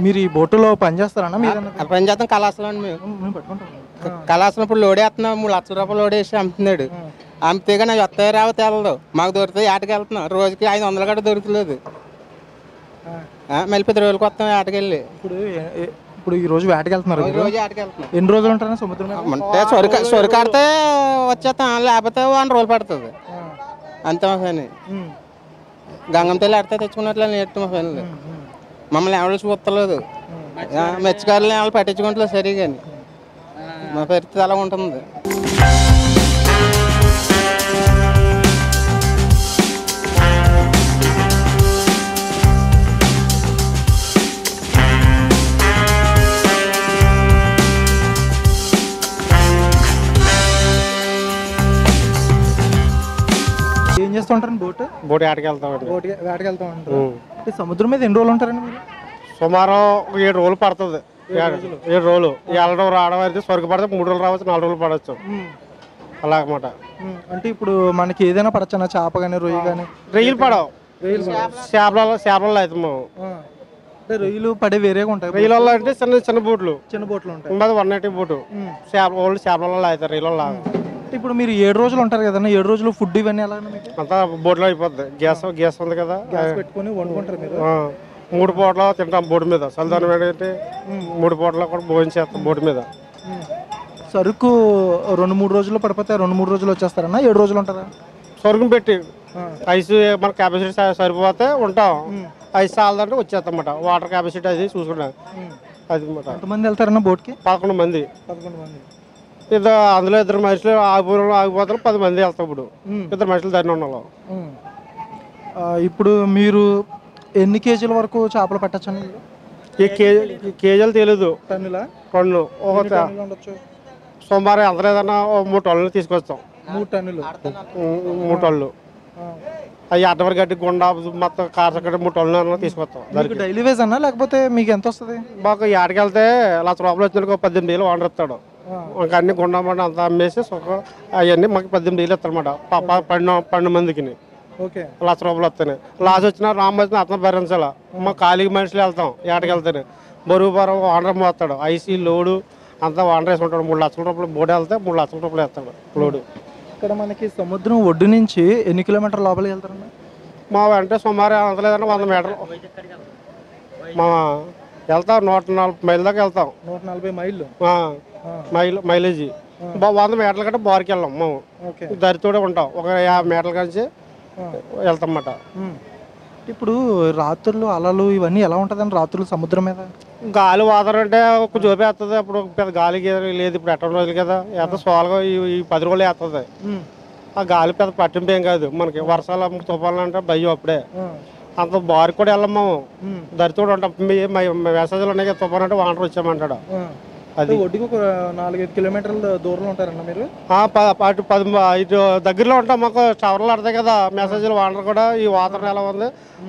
మీరు ఈ బోటులో పని చేస్తారన్నా? మీరు పని చేస్తాం కళాశాల అండి. మేము కళాశాల ఇప్పుడు లోడ్ వేస్తున్నాం. 3 లక్షల రూపాయలు లోడ్ వేసి అమ్ముతున్నాడు. అమ్మితేగా నాకు వస్తాయి రావు తెలదు. మాకు దొరుకుతాయి ఆటకి వెళ్తున్నాం. రోజుకి 500 గట్ట దొరుకుతలేదు. మళ్ళీ 10 రోజులకి వస్తాం ఆటకెళ్ళి. ఇప్పుడు ఈ రోజు వేటకి వెళ్తున్నారు. రోజు ఆటకి వెళ్తున్నాం. ఎన్ని రోజులు ఉంటారా సముద్రం మీద? అంటే సొరకాడితే వచ్చేస్తాం, లేకపోతే 1 రోజులు పడుతుంది అంతే. మా పని గంగం తెల్లి ఆడితే తెచ్చుకున్నట్లు నేర్టు మా పనులు. మమ్మల్ని ఎవరు చూస్తలేదు, మత్స్యకారులు ఎవరు పట్టించుకుంటలేదు సరిగా. మా పరిస్థితి అలా ఉంటుంది. ఏం చేస్తుంటారు? బోట్ ఆటకి వెళ్తామండి. వేటకి వెళ్తా ఉంటారు. సముద్రం మీద ఎన్ని రోజులు ఉంటారండి మీరు? సుమారు 7 రోజులు పడుతుంది. 7 రోజులు వెళ్ళడం రావడం అయితే సరుకు పడితే 3 రోజులు రావచ్చు, 4 రోజులు పడవచ్చు అలాగమాట. అంటే ఇప్పుడు మనకి ఏదైనా పడచ్చా? చేప కానీ రొయ్యి కానీ? రొయ్యలు పడవు, చేపలలో అవుతాం మేము. అంటే రొయ్యలు పడే వేరేగా ఉంటాయి. రొయ్యలలో అంటే చిన్న బోట్లు ఉంటాయి. మాది 180 బోటు. ఓన్లీ చేపలలో అవుతాయి, రొయ్యలలో. ఇప్పుడు మీరు 7 రోజులు ఉంటారు కదన్నా, 7 రోజులు ఫుడ్ ఇవన్నీ ఎలా? అంతా బోట్లో అయిపోద్ది. గ్యాస్ ఉంది కదా, పెట్టుకుని వండుకుంటారు మీరు? 3 పూటలు తింటాం బోటు మీద. చలిదానం ఏంటంటే 3 పూటలు కూడా భోజనం చేస్తాం బోటు మీద. సరుకు 2-3 రోజుల్లో పడిపోతే 2-3 రోజులు వచ్చేస్తారన్నా? 7 రోజులు ఉంటారా? సరుకుని పెట్టి ఐస్ మన కెపాసిటీ సరిపోతే ఉంటాం. ఐస్ చాలదంటే వచ్చేస్తాం అన్నమాట. వాటర్ కెపాసిటీ అది చూసుకుంటాం. అది ఎంతమంది వెళ్తారన్నా బోట్కి? 11 మంది. అందులో 2 మనుషులు ఆగిపోతారు, 10 మంది వెళ్తాం. ఇప్పుడు 2 మనుషులు దాన్ని ఉన్నాం. ఇప్పుడు మీరు ఎన్ని కేజీల వరకు చేపలు పట్టచ్చండి? ఈ కేజీలు తెలియదు, టన్నులు. సుమారు ఎంత లేదన్నా 3 టన్నులు తీసుకొస్తాం. 3 టన్నులు? 3 టన్నులు. అవి అడ్డవరి గడ్డి గుండా మొత్తం కారసగడ్డ 3 టన్నులు తీసుకొస్తాం. డైలీ వేజ్ అన్నా లేకపోతే మీకు ఎంత వస్తుంది? మాకు ఏడకి వెళ్తే 1 లక్ష రూపాయలు వచ్చిన 18 వేలు ఓనర్ ఇస్తాడు. ఇంకా అన్ని గుండా అంతా అమ్మేసి అవన్నీ మాకు 18 వేలు ఇస్తారన్నమాట. 12 మందికి 1 లక్ష రూపాయలు వస్తాయి. లాస్ వచ్చినా రామ్ వచ్చినా అతను భరించాల. మా ఖాళీ మనుషులు వెళ్తాం ఏటకి వెళ్తాను. బరువు ఓనర్ మోస్తాడు. ఐసీ లోడు అంతా ఓనర్ వేసుకుంటాడు. 3 లక్షల రూపాయలు బోర్డు వెళ్తే 3 లక్షల రూపాయలు వేస్తాడు లోడు. ఇక్కడ మనకి సముద్రం ఒడ్డు నుంచి ఎన్ని కిలోమీటర్ల లోపలికి వెళ్తారన్నా? మా అంటే సుమారు అంత లేదన్నా 100 మీటర్లు మా వెళ్తాం. 140 మైళ్ళ దాకా వెళ్తాం. 140 మైళ్ళు మైలేజీ. 100 మీటర్ల కంటే బార్కి వెళ్ళాం మేము. దరితోడే ఉంటాం. ఒక 50 మీటర్ల నుంచి వెళ్తాం అన్నమాట. ఇప్పుడు రాత్రులు అలలు ఇవన్నీ ఎలా ఉంటుందండి రాత్రులు సముద్రం మీద? గాలి వాతావరణం అంటే ఒక జోపి వేస్తుంది. అప్పుడు పెద్ద గాలి లేదు. ఇప్పుడు 8 రోజులు కదా ఎంత సోలగా ఈ 10 రోజులు వేస్తుంది. ఆ గాలి పెద్ద పట్టింపు ఏం కాదు మనకి. వర్షాలు తుఫాన్లు అంటే భయం అప్పుడే. అంత బారికి కూడా వెళ్ళాము మేము. దరితోడు ఉంటాం. మెసేజ్లు ఉన్నాయి కదా, తుఫాన్ అంటే వాటర్ వచ్చామంటాడు. అది ఒడ్డుకు 4-5 కిలోమీటర్ల దూరంలో ఉంటారన్న మీరు? అటు 10 దగ్గరలో ఉంటాం. మాకు టవర్లు ఆడతాయి కదా మెసేజ్లు. వాటర్ కూడా ఈ వాతావరణం ఎలా ఉంది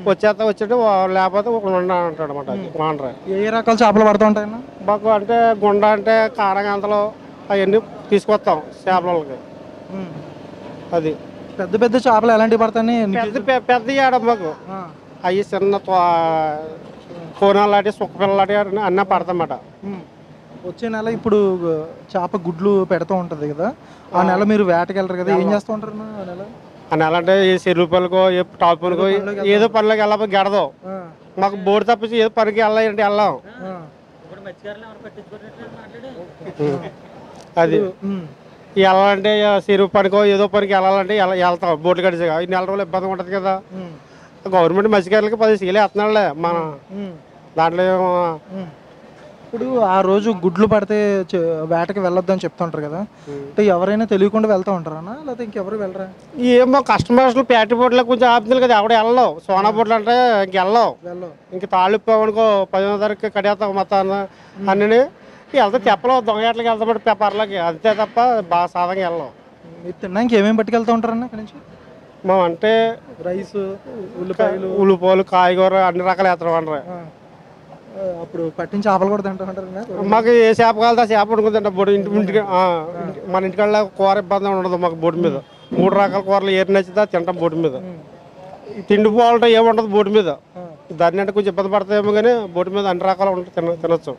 వచ్చేట్టు లేకపోతే అంటాడు అనమాట. వాటర్ ఏ రకాల చేపలు పడుతూ ఉంటాయన్న మాకు? అంటే గుండ అంటే కారంగంతలు అవన్నీ తీసుకొస్తాం చేపలకి. అది పెద్ద పెద్ద చేపలు ఎలాంటివి పడతాయి? పెద్ద ఏడ మాకు అవి చిన్న కోనాలు లాంటి సుక్క పిల్లలు లాంటి అన్నీ పడతామాట. వచ్చే నెల ఇప్పుడు చేప గుడ్లు పెడుతూ ఉంటుంది కదా, ఆ నెల మీరు వేటకి వెళ్ళరు కదా, ఏం చేస్తూ ఉంటారు ఆ నెల? అంటే ఏ చెరువు పనుకో ఏ టాప్ పనుకో ఏదో పనులకి వెళ్ళబోయి గడదు. మాకు బోర్డు తప్పించి ఏదో పనికి వెళ్ళాలంటే వెళ్ళాం. అది వెళ్ళాలంటే చెరువు పనికో ఏదో పనికి వెళ్ళాలంటే వెళ్తాం. బోట్లు కడిచి 2 నెలల రోజులు ఇబ్బంది ఉంటుంది కదా. గవర్నమెంట్ మత్స్యకారులకి 10 సీలే వేస్తున్నాడులే మన దాంట్లో. ఇప్పుడు ఆ రోజు గుడ్లు పడితే వేటకి వెళ్ళొద్దు అని చెప్తుంటారు కదా, అంటే ఎవరైనా తెలియకుండా వెళ్తూ ఉంటారా లేకపోతే ఇంకెవరు వెళ్ళరా? ఏమో కస్టమర్స్ ప్యాటి బోట్లో కొంచెం ఆపుతుంది కదా, ఎవడ వెళ్ళవు. సోనా బోట్లు అంటే ఇంకెళ్ళవు. ఇంక తాళ్ళు ఇప్పామనుకో 10వ తారీఖు కడేస్తాం మొత్తం అన్నీ వెళ్తే తెప్పలో దొంగట్లకి వెళ్తాం పేపర్లకి, అంతే తప్ప బాగా సాధంగా వెళ్ళవు. మీరు తిన్నాక ఏమేమి పట్టుకెళ్తూ ఉంటారన్న ఇక్కడ నుంచి? మేము అంటే రైస్, ఉల్లిపాయలు, కాయగూర అన్ని రకాలు వేస్తాం అంటారు. అప్పుడు పట్టిన చేపలు కూడా తింటూ ఉంటారు? మాకు ఏ చేప కావాలి ఆ చేప వండుకుంటా. బోటు ఇంటికి మన ఇంటికాడ కూర ఇబ్బంది ఉండదు మాకు. బోటు మీద 3 రకాల కూరలు ఏది నచ్చితే తింటాం బోటు మీద. తిండి పోవాలంటే ఏముండదు బోటు మీద. దాన్ని అంటే కొంచెం ఇబ్బంది పడతాయేమో కానీ బోటు మీద అన్ని రకాలు ఉంటాయి, తినొచ్చు.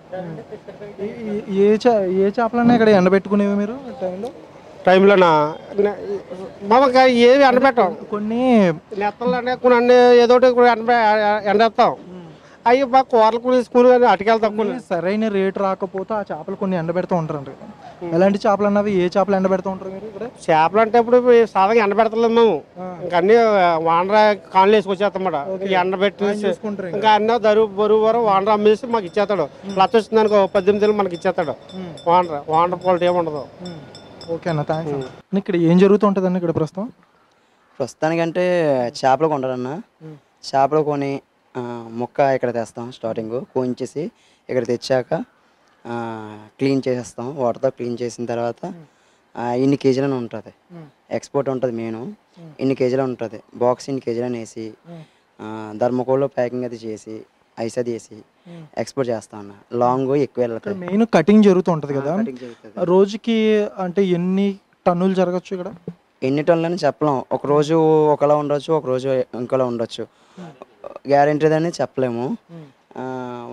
ఏ ఏ చేపలన్నా ఇక్కడ ఎండబెట్టుకునేవి మీరు టైంలోనా మామూలుగా ఏవి ఎండబెట్టాం, కొన్ని నెత్తలు అనే కొన్ని అన్ని ఏదో ఒకటి ఎండేస్తాం. అవి బాగా కూరలు స్కూల్ కానీ అటుకెళ్తాం. కొన్ని సరైన రేటు రాకపోతే ఆ చేపలు కొన్ని ఎండబెడుతూ ఉంటారు. ఎలాంటి చేపలు అన్నవి ఏ చేపలు ఎండబెడుతూ ఉంటారు మీరు ఇక్కడ? చేపలు అంటే ఇప్పుడు సాధారణంగా ఎండబెడతలేదు మేము, ఇంకా అన్ని వానర కాళ్ళు వేసుకొచ్చేస్తామాట. ఎండబెట్టి ఇంకా అన్నీ బరువు వానర అమ్మేసి మాకు ఇచ్చేస్తాడు. లచ్చ వచ్చింది అనుకో 18 మనకి ఇచ్చేస్తాడు. వానర క్వాలిటీ ఏమి ఉండదు. ఓకే అన్న, థ్యాంక్స్. ఇక్కడ ఏం జరుగుతూ ఉంటుందన్న ఇక్కడ ప్రస్తుతానికంటే చేపలు కొంటారన్న. చేపలు కొని ముక్క ఇక్కడ తెస్తాం, స్టార్టింగ్ కోయించేసి ఇక్కడ తెచ్చాక క్లీన్ చేసేస్తాం. వాటర్తో క్లీన్ చేసిన తర్వాత ఇన్ని కేజీలని ఉంటుంది, ఎక్స్పోర్ట్ ఉంటుంది. మెయిన్ ఇన్ని కేజీలు ఉంటుంది, బాక్స్ ఇన్ని కేజీలని వేసి ధర్మకోల్లో ప్యాకింగ్ అది చేసి ఐస్ అది వేసి ఎక్స్పోర్ట్ చేస్తా ఉన్నా. లాంగ్ ఎక్కువ వెళ్తాయి. మెయిన్ కటింగ్ జరుగుతూ ఉంటుంది కదా, రోజుకి అంటే ఎన్ని టన్నులు జరగచ్చు ఇక్కడ? ఎన్ని టన్నులని చెప్పలేం. ఒక రోజు ఒకలా ఉండొచ్చు, ఒక రోజు ఇంకోలా ఉండొచ్చు. గ్యారెంటీ అని చెప్పలేము.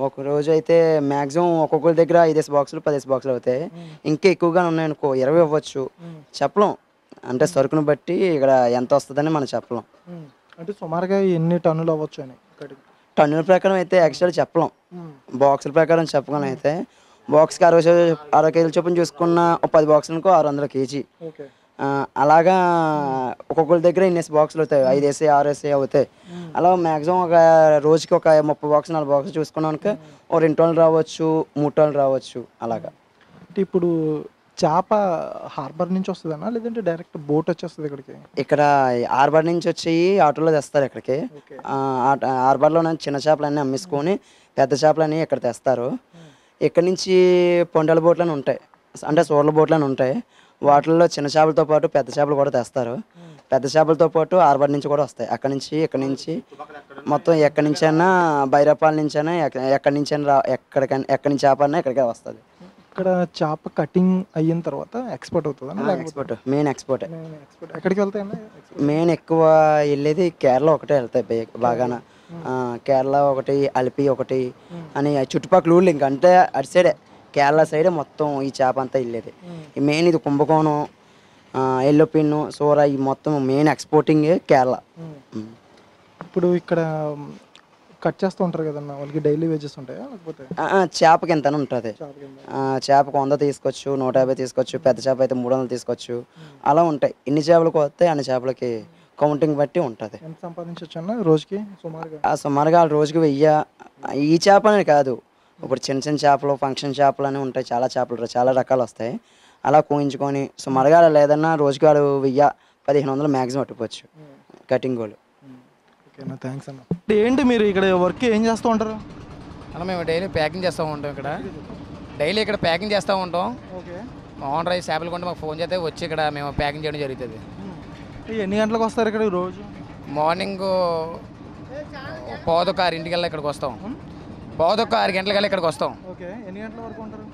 ఒక రోజు అయితే మ్యాక్సిమం ఒక్కొక్కరి దగ్గర 5 బాక్సులు 10 బాక్సులు అవుతాయి. ఇంకా ఎక్కువగా ఉన్నాయనుకో 20 అవ్వచ్చు, చెప్పలేం. అంటే సరుకును బట్టి ఇక్కడ ఎంత వస్తుందని మనం చెప్పలేం. అంటే సుమారుగా ఎన్ని టన్నులు అవ్వచ్చు అని? టన్నుల ప్రకారం అయితే యాక్చువల్ చెప్పలేం, బాక్సుల ప్రకారం చెప్పగలం. అయితే బాక్స్కి 60 కేజీల చొప్పున చూసుకున్న 10 బాక్సులకు 600 కేజీ. అలాగా ఒక్కొక్కరి దగ్గర ఇన్ని బాక్సులు అవుతాయి, 5 వేసి 6 వేసి అవుతాయి. అలా మ్యాక్సిమం ఒక రోజుకి ఒక 30 బాక్స్ 40 బాక్స్ చూసుకున్నాక ఓ 2 టన్నులు రావచ్చు, 3 టన్నులు రావచ్చు. అలాగా. అంటే ఇప్పుడు చేప హార్బర్ నుంచి వస్తుందన్నా లేదంటే డైరెక్ట్ బోట్ వచ్చేస్తుంది ఇక్కడికి? ఇక్కడ హార్బర్ నుంచి వచ్చి ఆటోలో తెస్తారు ఇక్కడికి. హార్బర్లో చిన్న చేపలన్నీ అమ్మేసుకొని పెద్ద చేపలన్నీ ఇక్కడ తెస్తారు. ఇక్కడ నుంచి పొండల బోట్లని ఉంటాయి, అంటే సోర్ల బోట్లని ఉంటాయి. వాటిల్లో చిన్న చేపలతో పాటు పెద్ద చేపలు కూడా తెస్తారు. పెద్ద చేపలతో పాటు హార్బర్ నుంచి కూడా వస్తాయి. అక్కడి నుంచి మొత్తం ఎక్కడి నుంచి అయినా, బైరాపాల నుంచి అయినా, ఎక్కడి నుంచి అయినా ఎక్కడి నుంచి చేప అయినా ఇక్కడికే వస్తుంది. ఇక్కడ చేప కటింగ్ అయిన తర్వాత ఎక్స్పోర్ట్ అవుతుంది. Export main export. ఎక్కడికి వెళ్తాయి? మెయిన్ ఎక్కువ వెళ్ళేది కేరళ ఒకటే వెళ్తాయి బాగాన. కేరళ ఒకటి, అలిపి ఒకటి అని చుట్టుపక్కల ఊళ్ళు. ఇంకా అంటే అటు సైడే కేరళ సైడే మొత్తం ఈ చేప అంతా వెళ్ళేది. మెయిన్ ఇది కుంభకోణం, ఎల్లోపిన్ను, సోర, ఈ మొత్తం మెయిన్ ఎక్స్పోర్టింగ్ కేరళ. ఇప్పుడు ఇక్కడ కట్ చేస్తూ ఉంటారు కదన్నా, వాళ్ళకి డైలీ వేజెస్ ఉంటాయా లేకపోతే? చేపకి ఎంత ఉంటుంది. చేపకు 100 తీసుకోవచ్చు, 150 తీసుకోవచ్చు. పెద్ద చేప అయితే 300 తీసుకోవచ్చు. అలా ఉంటాయి. ఎన్ని చేపలకు వస్తే అన్ని చేపలకి కౌంటింగ్ బట్టి ఉంటుంది. ఎంత సంపాదించవచ్చు అన్న రోజుకి సుమారుగా రోజుకి 1000. ఈ చేప అనేది కాదు, ఇప్పుడు చిన్న చిన్న చేపలు, ఫంక్షన్ చేపలు అని ఉంటాయి. చాలా చేపలు చాలా రకాలు వస్తాయి. అలా కోయించుకొని సుమారుగా లేదన్నా రోజుకి వాడు 1000-1500 మ్యాక్సిమం పట్టుకోవచ్చు కటింగ్ వాళ్ళు. ఓకేనా, థ్యాంక్స్ అన్న. ఏంటి మీరు ఇక్కడ వర్క్ ఏం చేస్తూ ఉంటారు అన్న? మేము డైలీ ప్యాకింగ్ చేస్తూ ఉంటాం. డైలీ ఇక్కడ ప్యాకింగ్ చేస్తూ ఉంటాం. మా ఓనర్ రైస్ చేపలు కొంటే మాకు ఫోన్ చేస్తే వచ్చి ఇక్కడ మేము ప్యాకింగ్ చేయడం జరుగుతుంది. ఎన్ని గంటలకు వస్తారు ఇక్కడ రోజు? మార్నింగ్ 6:15 ఇక్కడికి వస్తాం. 6:15 ఇక్కడికి వస్తాం. ఓకే, ఎన్ని గంటల వరకు ఉంటారు?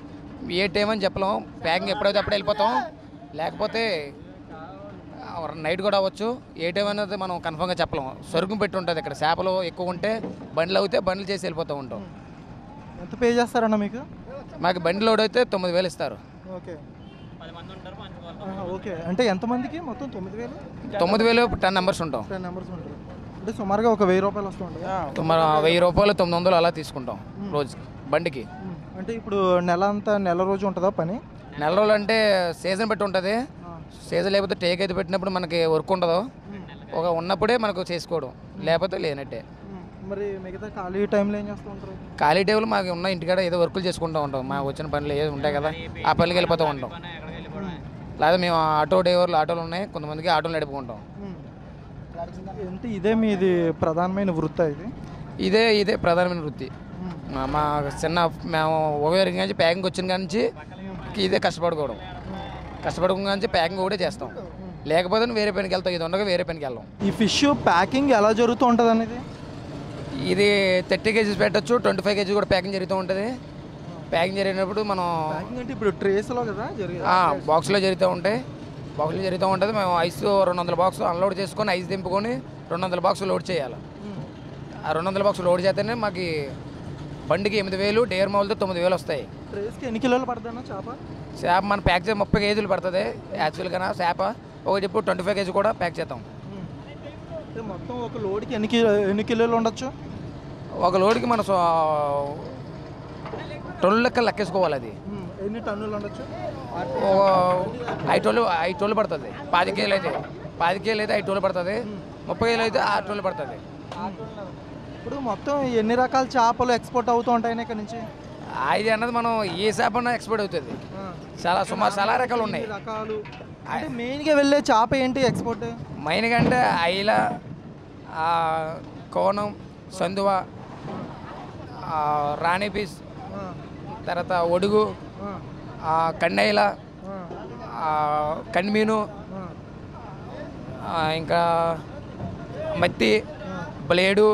ఏ టైం అని చెప్పలేం. ప్యాకింగ్ ఎప్పుడైతే అప్పుడు వెళ్ళిపోతాం, లేకపోతే నైట్ కూడా అవ్వచ్చు. ఏ టైం అనేది మనం కన్ఫర్మ్గా చెప్పలేం. సరుకు పెట్టి ఉంటుంది. ఇక్కడ చేపలు ఎక్కువ ఉంటే బండ్లు అవుతే బండ్లు చేసి వెళ్ళిపోతూ ఉంటాం. ఎంత పే చేస్తారన్న మీకు? మాకు బండి లోడ్ అయితే 9000 ఇస్తారు. ఓకే ఓకే, అంటే ఎంతమందికి మొత్తం? 9000. 9000 10 నెంబర్స్ ఉంటాం. 10 నెంబర్స్ ఉంటారు. అంటే సుమారుగా ఒక 1000 రూపాయలు వస్తూ ఉంటుంది. 1000 రూపాయలు 900 అలా తీసుకుంటాం రోజు బండికి. అంటే ఇప్పుడు నెల రోజు ఉంటుందా పని? నెల రోజులు అంటే సీజన్ బట్టి ఉంటుంది. సీజన్ లేకపోతే టేక్ అయితే పెట్టినప్పుడు మనకి వర్క్ ఉండదు. ఒక ఉన్నప్పుడే మనకు చేసుకోవడం, లేకపోతే లేనట్టే. మరి మిగతా ఖాళీ టైంలో ఏం చేస్తూ ఉంటారు? ఖాళీ టైంలో మాకు ఉన్న ఇంటికాడ ఏదో వర్కులు చేసుకుంటూ ఉంటాం. మాకు వచ్చిన పనులు ఏదో ఉంటాయి కదా, ఆ పనులకి వెళ్ళిపోతూ ఉంటాం. లేదా మేము ఆటో డ్రైవర్లు, ఆటోలు ఉన్నాయి, కొంతమందికి ఆటోలు నడుపుకుంటాం. అంటే ఇదే మీది ప్రధానమైన వృత్తి? ఇదే ప్రధానమైన వృత్తి. మా మేము ఒకవేళ నుంచి ప్యాకింగ్ వచ్చిన కాడి నుంచి ఇదే కష్టపడుకోవడం నుంచి ప్యాకింగ్ కూడా చేస్తాం. లేకపోతే వేరే పనికి వెళ్తాం. ఇది ఉండగా వేరే పనికి వెళ్దాం. ఈ ఫిష్ ప్యాకింగ్ ఎలా జరుగుతూ ఉంటుంది అనేది? ఇది 30 కేజీస్ పెట్టచ్చు, 25 కేజీస్ కూడా ప్యాకింగ్ జరుగుతూ ఉంటుంది. ప్యాకింగ్ జరిగినప్పుడు మనం అంటే ఇప్పుడు ట్రేస్లో కదా బాక్స్లో జరుగుతూ ఉంటాయి. బాక్స్లో జరుగుతూ ఉంటుంది. మేము ఐస్ 200 బాక్స్ అన్లోడ్ చేసుకొని ఐస్ దింపుకొని 200 బాక్స్ లోడ్ చేయాలి. ఆ 200 బాక్స్ లోడ్ చేస్తేనే మాకు బండికి 8,000, డేర్ మాల్తో 9,000 వస్తాయి. ట్రేస్కి ఎన్ని కిలోలు పడుతుందన్న చేప? చేప మన ప్యాక్ చేసి 30 కేజీలు పడుతుంది యాక్చువల్గా. చేప ఒకటి ఇప్పుడు 25 కేజీ కూడా ప్యాక్ చేస్తాం. అంటే మొత్తం ఒక లోడ్కి ఎన్ని కిలోలు ఉండొచ్చు? ఒక లోడ్కి మనం టన్నుల లెక్క లెక్కేసుకోవాలి. అది ఎన్ని టన్నులు ఉండొచ్చు? 5 టన్నులు పడుతుంది. 10 కేజీలు అయితే 10 కేజీలు అయితే 5 టన్నులు పడుతుంది. 30 కేజీలు అయితే 6 టన్నులు పడుతుంది. ఇప్పుడు మొత్తం ఎన్ని రకాల చేపలు ఎక్స్పోర్ట్ అవుతూ ఉంటాయి ఇక్కడ నుంచి? ఇది అన్నది మనం ఏ చేప అన్నా ఎక్స్పోర్ట్ అవుతుంది. సుమారు చాలా రకాలు ఉన్నాయి. రకాలు అంటే మెయిన్గా వెళ్ళే చేప ఏంటి ఎక్స్పోర్ట్? మెయిన్గా అంటే ఐల, కోనం, సందువ, రాణి పీస్, తర్వాత ఒడుగు, కన్నైల, కన్మీను, ఇంకా మత్తి, బ్లేడు,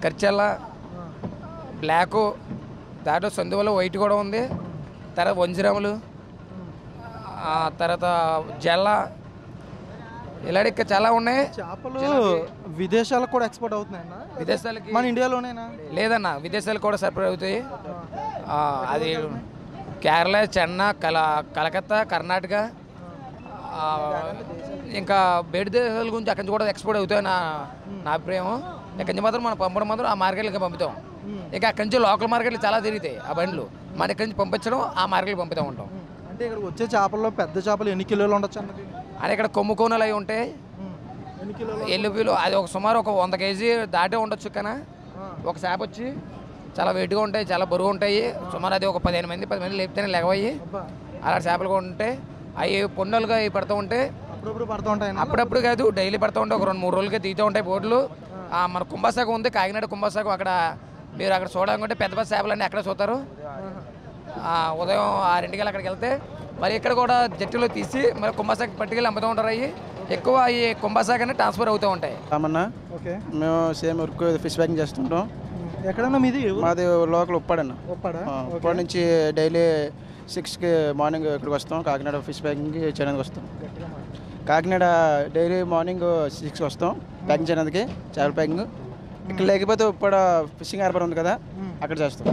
కర్చెల్ల, బ్లాకు, దాంట్లో సందువలో వైట్ కూడా ఉంది. తర్వాత వంజరములు, తర్వాత జల్ల, ఇలాంటి ఇంకా చాలా ఉన్నాయి. చేపలు విదేశాలకు కూడా ఎక్స్పోర్ట్ అవుతున్నాయన్న? విదేశాలకి మన ఇండియాలోనేనా? లేదన్న, విదేశాలకు కూడా సప్లై అవుతాయి. అది కేరళ, చెన్నై, కలకత్తా, కర్ణాటక, ఇంకా బయట దేశాల గురించి అక్కడి నుంచి కూడా ఎక్స్పోర్ట్ అవుతాయి నా అభిప్రాయం. ఇక్కడి నుంచి మాత్రం మనం పంపడం మాత్రం ఆ మార్కెట్లకి పంపుతాం. ఇంకా అక్కడి నుంచి లోకల్ మార్కెట్లు చాలా తిరుగుతాయి ఆ బండ్లు. మన ఇక్కడి నుంచి పంపించడం ఆ మార్కెట్కి పంపుతూ ఉంటాం. అంటే ఇక్కడ వచ్చే చేపల్లో పెద్ద చేపలు ఎన్ని కిలోలు ఉండొచ్చు అన్నది? అని ఇక్కడ కొమ్ము కోనలు అవి ఉంటాయి. ఎన్ని కిలోలు? ఎల్లుపిలు అది సుమారు ఒక 100 కేజీ దాటే ఉండొచ్చు. కానీ ఒక చేప వచ్చి చాలా వెయిట్గా ఉంటాయి, చాలా బరువు ఉంటాయి. సుమారు అది ఒక 10 మంది లేపితేనే లేవయ్యి. అలాంటి చేపలు కూడా ఉంటాయి. అవి పొండలుగా అవి పడుతూ ఉంటాయి. అప్పుడప్పుడు పడుతూ ఉంటాయి? అప్పుడప్పుడు కాదు, డైలీ పడుతూ ఉంటాయి. ఒక 2-3 రోజులకే తీతూ ఉంటాయి బోట్లు. మన కుంభసాగం ఉంది, కాకినాడ కుంభసాగం. అక్కడ మీరు అక్కడ చూడాలనుకుంటే పెద్ద పెద్ద చేపలన్నీ అక్కడే చూస్తారు. ఉదయం 6 అక్కడికి వెళ్తే మరి ఇక్కడ కూడా జట్టులో తీసి మరి కుంభసాగ పట్టుకెళ్ళి అమ్ముతూ ఉంటారు. అవి ఎక్కువ ఈ కుంభసాగానే ట్రాన్స్ఫర్ అవుతూ ఉంటాయి. రామన్నా, ఓకే. మేము సేమ్ వర్క్ ఫిష్ ప్యాకింగ్ చేస్తుంటాం. ఎక్కడన్నా మీది? మాది లోకల్ ఉప్పాడన్న. ఉప్పాడు నుంచి డైలీ 6కి మార్నింగ్ ఇక్కడికి వస్తాం. కాకినాడ ఫిష్ ప్యాకింగ్ చేయడానికి వస్తాం. కాకినాడ డైలీ మార్నింగ్ 6కి వస్తాం ప్యాకింగ్ చేయడానికి, చేపల ప్యాకింగ్. ఇక్కడ లేకపోతే ఉప్పాడ ఫిషింగ్ హార్బర్ ఉంది కదా, అక్కడ చేస్తాం.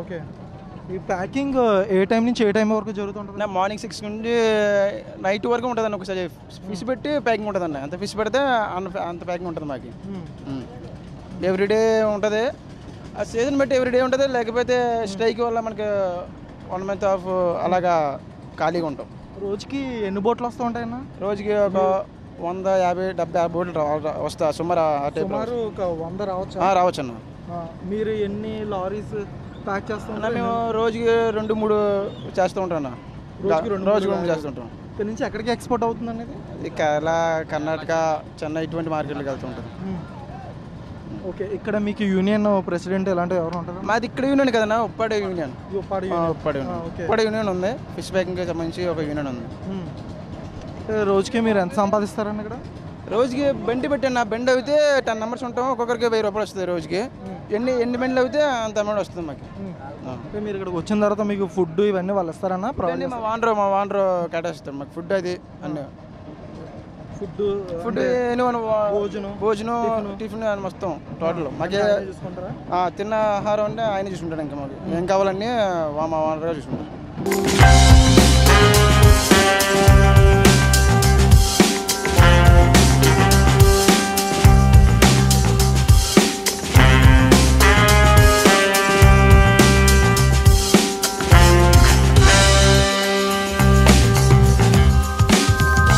ఓకే. ఈ ప్యాకింగ్ ఏ టైం నుంచి ఏ టైం వరకు జరుగుతుంటుంది? మార్నింగ్ 6 నుండి నైట్ వరకు ఉంటుంది అన్న. ఒకసారి ఫిష్ పెట్టి ప్యాకింగ్ ఉంటుంది అన్న. అంత ఫిష్ పెడితే అంత ప్యాకింగ్ ఉంటుంది మాకు. ఎవ్రీడే ఉంటుంది. ఆ సీజన్ బట్టి ఎవ్రీడే ఉంటుంది. లేకపోతే స్ట్రైక్ వల్ల మనకి 1 మంత్ ఆఫ్ అలాగా ఖాళీగా ఉంటాం. రోజుకి ఎన్ని బోట్లు వస్తూ ఉంటాయన్నా? రోజుకి ఒక 150-70 బోట్లు వస్తా సుమారు. సుమారు ఒక 100 రావచ్చు. రావచ్చు అన్న. మీరు ఎన్ని లారీస్ ప్యాక్ చేస్తూ ఉంటారు? మేము రోజుకి 2-3 చేస్తూ ఉంటాం అన్న. రోజుకి 2 చేస్తుంటాం. ఇక్కడ నుంచి ఎక్కడికి ఎక్స్పోర్ట్ అవుతుంది అనేది? కేరళ, కర్ణాటక, చెన్నై ఇటువంటి మార్కెట్లకు వెళ్తూ ఉంటుంది. ఓకే. ఇక్కడ మీకు యూనియన్ ప్రెసిడెంట్ ఇలాంటివి ఎవరు ఉంటారు? మాది ఇక్కడ యూనియన్ కదన్నా, ఉప్పాడు యూనియన్. ఉప్పాడు యూనియన్ ఉంది. ఫిష్ ప్యాకింగ్కి సంబంధించి ఒక యూనియన్ ఉంది. రోజుకి మీరు ఎంత సంపాదిస్తారని ఇక్కడ? రోజుకి బండి పెట్టాను. బండి అయితే 10 మెంబర్స్ ఉంటాం. ఒక్కొక్కరికి 1000 రూపాయలు వస్తుంది రోజుకి. ఎన్ని బండ్లు అయితే అంత అమౌంట్ వస్తుంది మాకు. అంటే మీరు ఇక్కడికి వచ్చిన తర్వాత మీకు ఫుడ్ ఇవన్నీ వాళ్ళు ఇస్తారన్నా? మా వానరు కేటాయిస్తారు మాకు ఫుడ్ అది అన్నీ. ఫుడ్ భోజనం టిఫిన్ మొత్తం టోటల్ మాకే తిన్న ఆహారం అంటే ఆయన చూసుకుంటాడు. ఇంకా మాకు ఏం కావాలన్నీ మా వానరుగా చూసుకుంటారు.